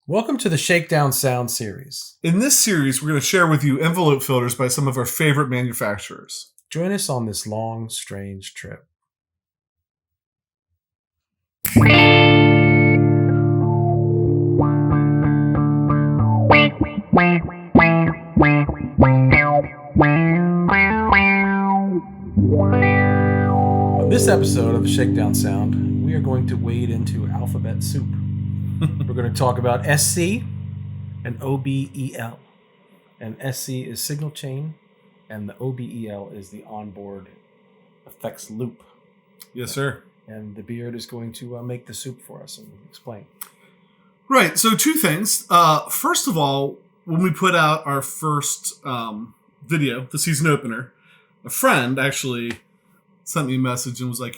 Welcome to the Shakedown Sound Series. In this series, we're going to share with you envelope filters by some of our favorite manufacturers. Join us on this long, strange trip. On this episode of the Shakedown Sound, we are going to wade into alphabet soup. We're going to talk about SC and OBEL. And SC is signal chain, and the OBEL is the onboard effects loop. Yes, sir. And the beard is going to make the soup for us and explain. Right. So two things. First of all, when we put out our first video, the season opener, a friend actually sent me a message and was like,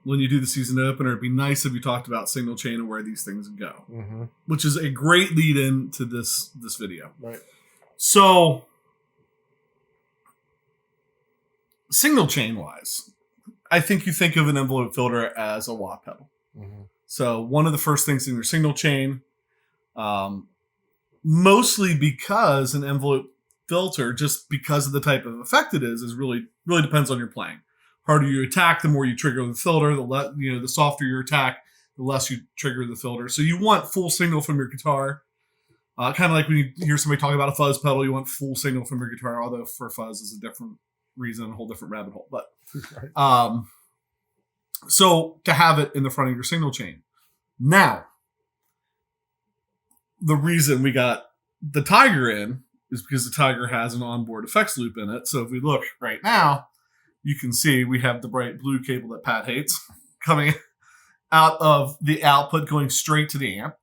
when you do the season opener, it'd be nice if you talked about signal chain and where these things go, which is a great lead in to this video. Right. So, signal chain wise, I think you think of an envelope filter as a wah pedal. So, one of the first things in your signal chain, mostly because an envelope filter, just because of the type of effect it is really depends on your playing. Harder you attack, the more you trigger the filter. The softer your attack, the less you trigger the filter. So you want full signal from your guitar. Kind of like when you hear somebody talking about a fuzz pedal, you want full signal from your guitar. Although for fuzz is a different reason, a whole different rabbit hole. But so to have it in the front of your signal chain. Now, the reason we got the Tiger in is because the Tiger has an onboard effects loop in it. So if we look right now, you can see we have the bright blue cable that Pat hates coming out of the output going straight to the amp.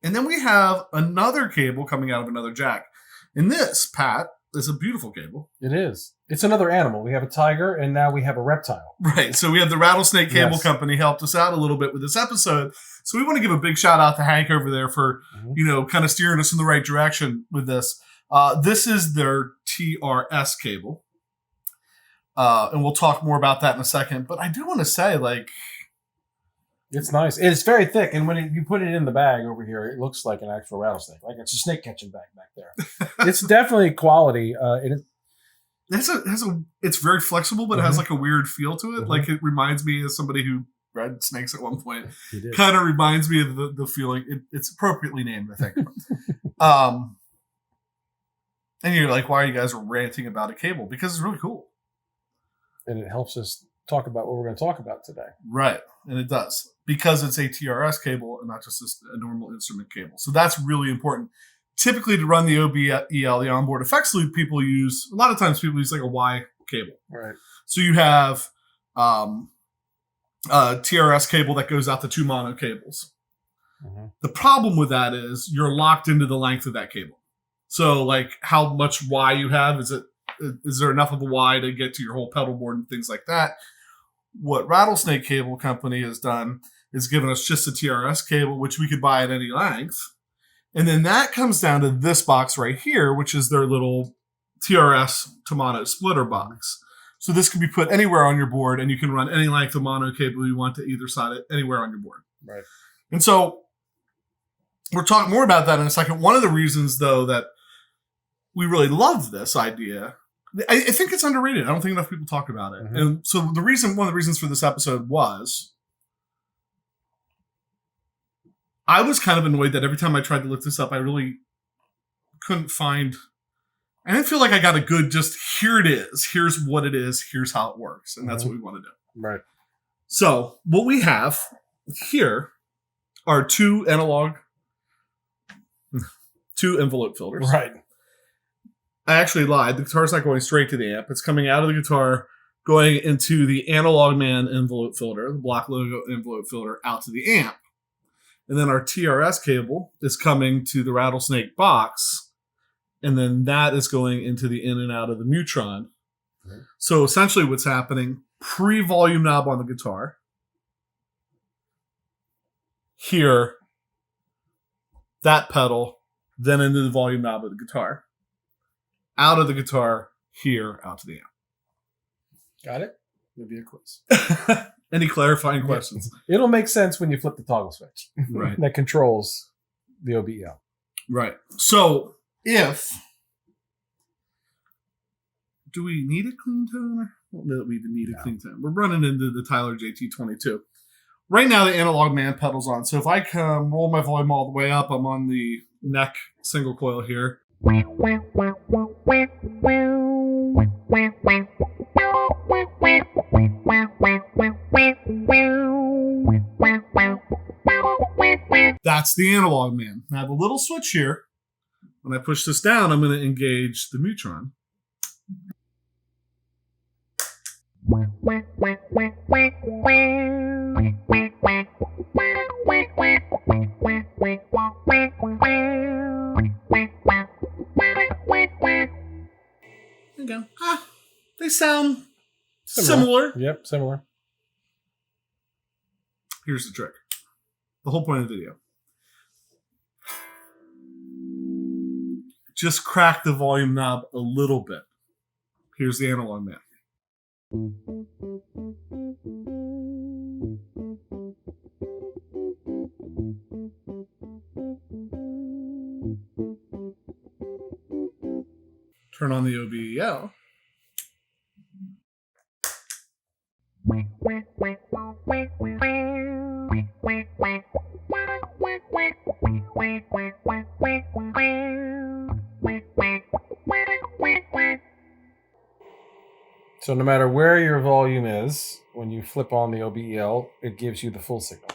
And then we have another cable coming out of another jack. And this, Pat, is a beautiful cable. It is. It's another animal. We have a tiger, and now we have a reptile. Right. So we have the Rattlesnake Cable Company helped us out a little bit with this episode. So we want to give a big shout out to Hank over there for, kind of steering us in the right direction with this. This is their TRS cable. And we'll talk more about that in a second. But I do want to say, it's nice. It's very thick, and when you put it in the bag over here, it looks like an actual rattlesnake, like it's a snake catching bag back there. It's definitely quality. It's very flexible, but it has like a weird feel to it. Like it reminds me of somebody who read snakes at one point. Kind of reminds me of the feeling. It's appropriately named, I think. And you're like, why are you guys ranting about a cable? Because it's really cool. And it helps us talk about what we're going to talk about today. Right. And it does. Because it's a TRS cable and not just a normal instrument cable. So that's really important. Typically, to run the OBEL, the onboard effects loop, a lot of times people use like a Y cable. Right. So you have a TRS cable that goes out to two mono cables. The problem with that is you're locked into the length of that cable. So like how much Y you have, is there enough of a Y to get to your whole pedal board and things like that? What Rattlesnake Cable Company has done is given us just a TRS cable, which we could buy at any length. And then that comes down to this box right here, which is their little TRS to mono splitter box. So this can be put anywhere on your board, and you can run any length of mono cable you want to either side, anywhere on your board. Right. And so we'll talk more about that in a second. One of the reasons, though, that we really love this idea, I think it's underrated. I don't think enough people talk about it. And so one of the reasons for this episode was I was kind of annoyed that every time I tried to look this up, I really couldn't find, I didn't feel like I got a good, just here it is. Here's what it is. Here's how it works. And that's what we want to do. Right. So what we have here are two envelope filters. Right. I actually lied. The guitar's not going straight to the amp. It's coming out of the guitar, going into the Analog Man envelope filter, the black logo envelope filter, out to the amp. And then our TRS cable is coming to the Rattlesnake box, and then that is going into the in and out of the Mu-Tron. So essentially what's happening, pre-volume knob on the guitar. Here, that pedal, then into the volume knob of the guitar. Out of the guitar, here, out to the amp. Got it? Maybe a quiz. Any clarifying questions? It'll make sense when you flip the toggle switch. Right. That controls the OBEL. Right. So do we need a clean tone? I don't know that we even need a clean tone. We're running into the Tyler JT22. Right now, the analog man pedal's on. So if I come roll my volume all the way up, I'm on the neck single coil here. That's the analog man. I have a little switch here. When I push this down, I'm going to engage the Mu-Tron. There you go. They sound similar. Yep, similar. Here's the trick. The whole point of the video. Just crack the volume knob a little bit. Here's the analog man. Turn on the OBEL. So no matter where your volume is, when you flip on the OBEL, it gives you the full signal.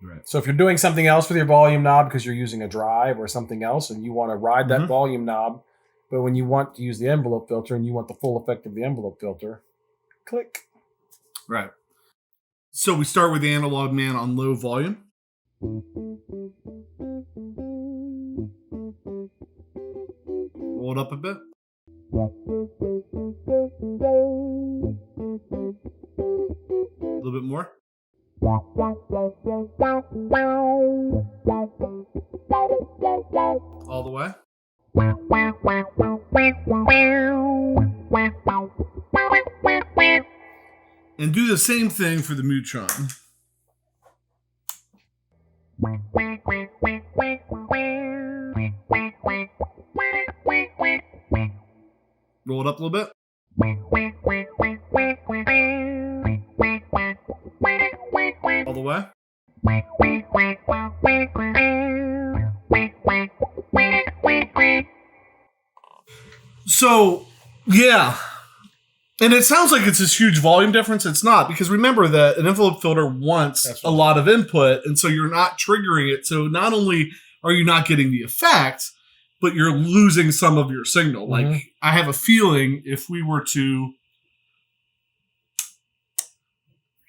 Right. So if you're doing something else with your volume knob because you're using a drive or something else and you want to ride that volume knob, but when you want to use the envelope filter and you want the full effect of the envelope filter, click. Right. So we start with the analog man on low volume. Roll it up a bit. A little bit more. All the way. And do the same thing for the Mu-Tron. Roll it up a little bit. All the way. So, yeah. And it sounds like it's this huge volume difference. It's not, because remember that an envelope filter wants a lot of input, and so you're not triggering it. So not only are you not getting the effect, but you're losing some of your signal. Like, I have a feeling if we were to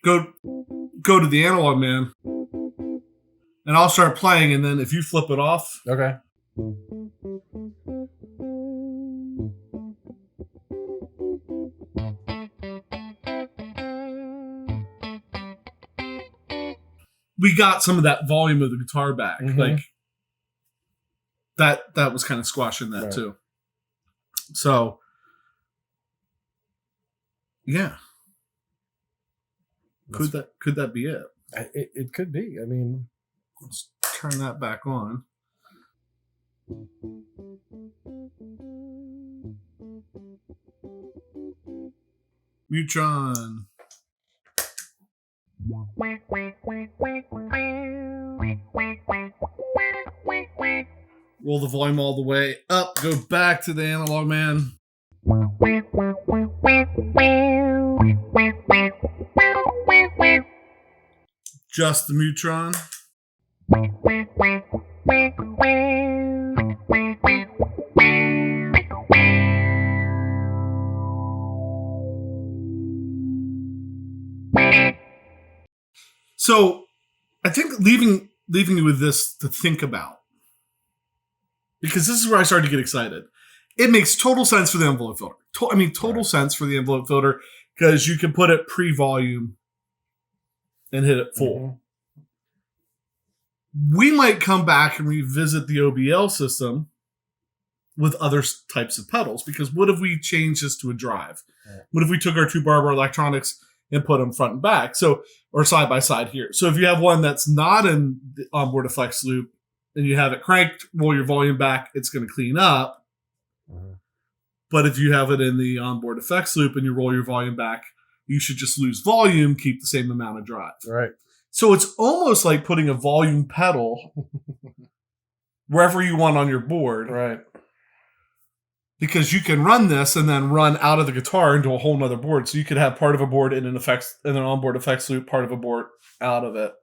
go to the analog man, and I'll start playing, and then if you flip it off. Okay. We got some of that volume of the guitar back. Like that was kind of squashing that too. So yeah. Could that be it? It could be. I mean, let's turn that back on. Mu-Tron. Roll the volume all the way up. Go back to the analog man. Just the Mu-Tron. So I think leaving you with this to think about, because this is where I started to get excited. It makes total sense for the envelope filter. Total sense for the envelope filter, because you can put it pre-volume and hit it full. We might come back and revisit the OBEL system with other types of pedals, because what if we changed this to a drive? What if we took our two Barber electronics and put them front and back, or side by side here? So if you have one that's not in the onboard effects loop, and you have it cranked, roll your volume back, it's going to clean up. Mm-hmm. But if you have it in the onboard effects loop and you roll your volume back, you should just lose volume, keep the same amount of drive. Right. So it's almost like putting a volume pedal wherever you want on your board. Right. Because you can run this and then run out of the guitar into a whole nother board. So you could have part of a board in an onboard effects loop, part of a board out of it.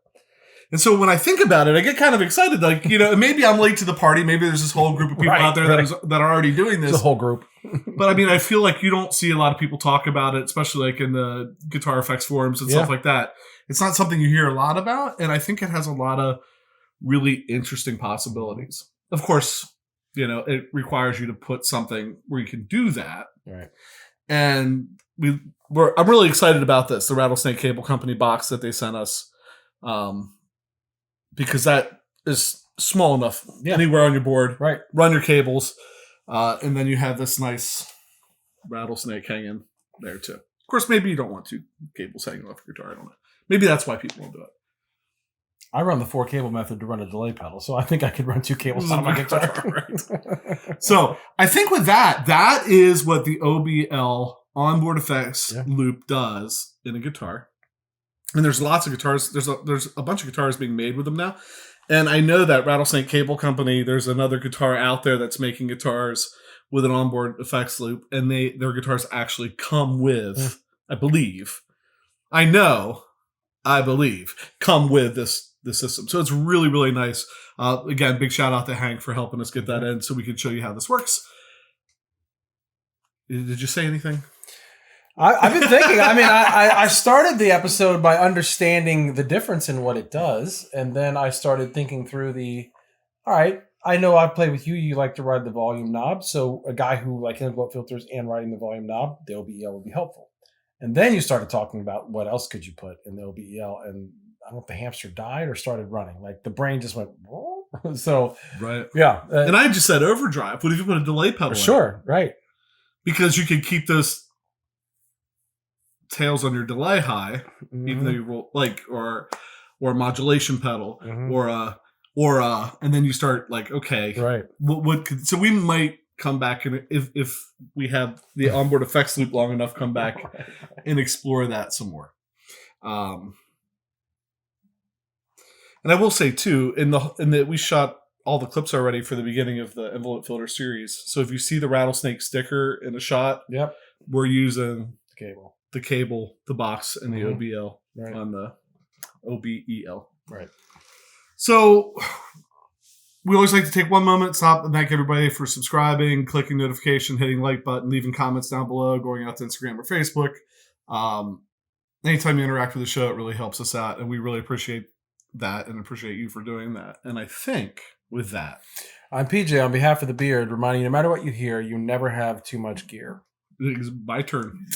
And so when I think about it, I get kind of excited. Like, maybe I'm late to the party. Maybe there's this whole group of people out there that are already doing this. It's a whole group. But I mean, I feel like you don't see a lot of people talk about it, especially like in the guitar effects forums and stuff like that. It's not something you hear a lot about. And I think it has a lot of really interesting possibilities. Of course, it requires you to put something where you can do that. Right. And I'm really excited about this, the Rattlesnake Cable Company box that they sent us. Because that is small enough anywhere on your board. Right. Run your cables. And then you have this nice rattlesnake hanging there too. Of course, maybe you don't want two cables hanging off your guitar. I don't know. Maybe that's why people will do it. I run the 4-cable method to run a delay pedal, so I think I could run 2 cables on my guitar. Right. So I think with that is what the OBEL onboard effects loop does in a guitar. And there's lots of guitars. There's a bunch of guitars being made with them now. And I know that Rattlesnake Cable Company, there's another guitar out there that's making guitars with an onboard effects loop. And their guitars actually come with, I believe, come with this system. So it's really, really nice. Again, big shout out to Hank for helping us get that in so we can show you how this works. Did you say anything? I've been thinking. I mean, I started the episode by understanding the difference in what it does. And then I started thinking through all right, I know I've played with you. You like to ride the volume knob. So a guy who like envelope filters and riding the volume knob, the OBEL would be helpful. And then you started talking about what else could you put in the OBEL. And I don't know if the hamster died or started running. Like the brain just went, whoa. So, right. Yeah. And I just said overdrive. What if you put a delay pedal in? Sure. Right. Because you can keep those tails on your delay high, even though you roll or a modulation pedal or and then you start like, okay, right. So we might come back and if we have the onboard effects loop long enough, come back and explore that some more. And I will say too, in the we shot all the clips already for the beginning of the envelope filter series. So if you see the rattlesnake sticker in a shot, we're using the cable, the box, and the OBL on the OBEL. Right. So we always like to take one moment, stop, and thank everybody for subscribing, clicking notification, hitting like button, leaving comments down below, going out to Instagram or Facebook. Anytime you interact with the show, it really helps us out, and we really appreciate that and appreciate you for doing that. And I think with that, I'm PJ on behalf of the Beard, reminding you no matter what you hear, you never have too much gear. It's my turn.